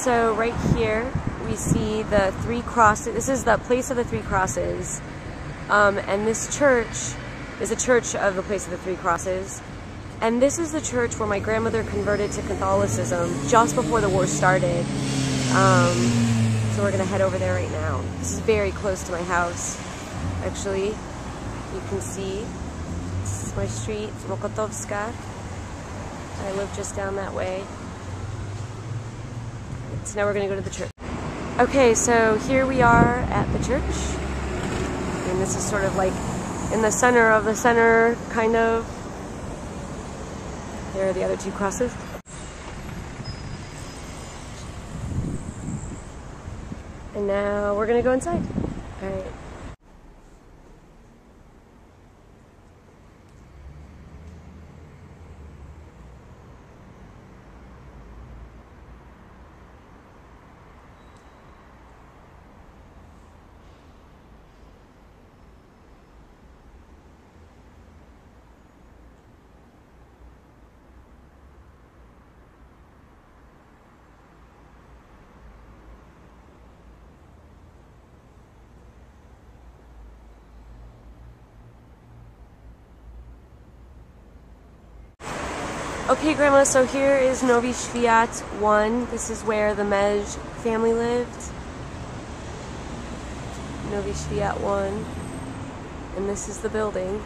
So right here we see the three crosses. This is the place of the three crosses. And this church is a church of the place of the three crosses. And this is the church where my grandmother converted to Catholicism just before the war started. So we're gonna head over there right now. This is very close to my house. Actually, you can see, this is my street, Mokotowska. I live just down that way. So now we're gonna go to the church. Okay, so here we are at the church. And this is sort of like in the center of the center, kind of. There are the other two crosses. And now we're gonna go inside. All right. Okay, Grandma, so here is Nowy Świat 1. This is where the Mej family lived. Nowy Świat 1. And this is the building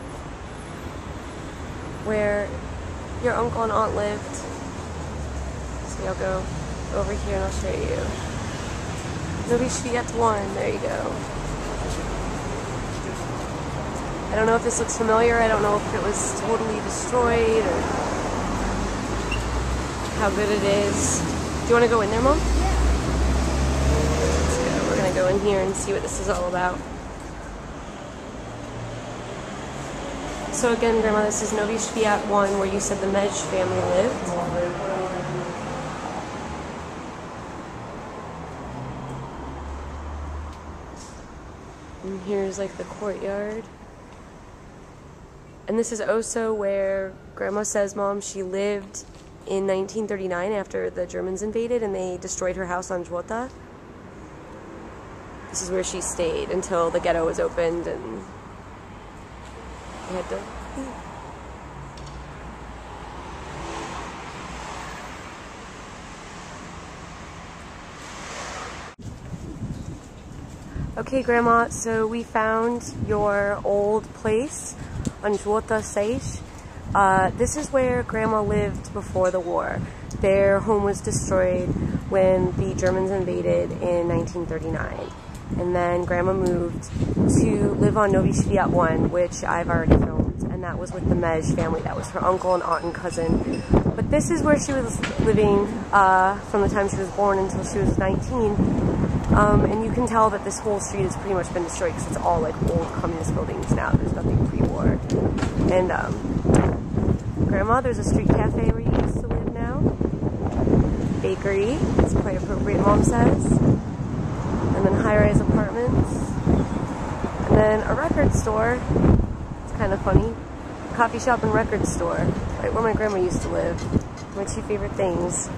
where your uncle and aunt lived. So I'll go over here and I'll show you. Nowy Świat 1, there you go. I don't know if this looks familiar. I don't know if it was totally destroyed or how good it is. Do you want to go in there, Mom? Yeah. Let's go. We're going to go in here and see what this is all about. So again, Grandma, this is Nowy Świat 1, where you said the Mej family lived. And here's like the courtyard. And this is also where Grandma says, Mom, she lived in 1939 after the Germans invaded and they destroyed her house on Żłota. This is where she stayed until the ghetto was opened and they had to leave. Okay, Grandma, so we found your old place on Żłota 6. This is where Grandma lived before the war. Their home was destroyed when the Germans invaded in 1939. And then Grandma moved to live on Nowy Świat 1, which I've already filmed, and that was with the Mej family. That was her uncle and aunt and cousin. But this is where she was living from the time she was born until she was 19. And you can tell that this whole street has pretty much been destroyed because it's all like old communist buildings now. There's nothing pre-war. And Grandma, there's a street cafe where you used to live now. Bakery, it's quite appropriate, Mom says. And then high-rise apartments. And then a record store. It's kind of funny. Coffee shop and record store. Right where my grandma used to live. My two favorite things.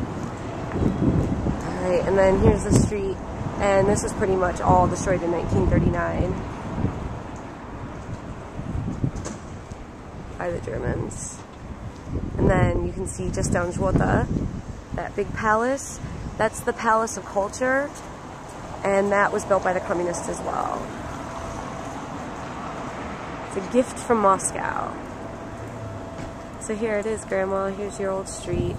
Alright, and then here's the street. And this was pretty much all destroyed in 1939 by the Germans. And then you can see just down Żłota, that big palace. That's the Palace of Culture, and that was built by the communists as well. It's a gift from Moscow. So here it is, Grandma. Here's your old street.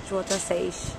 Żłota 6.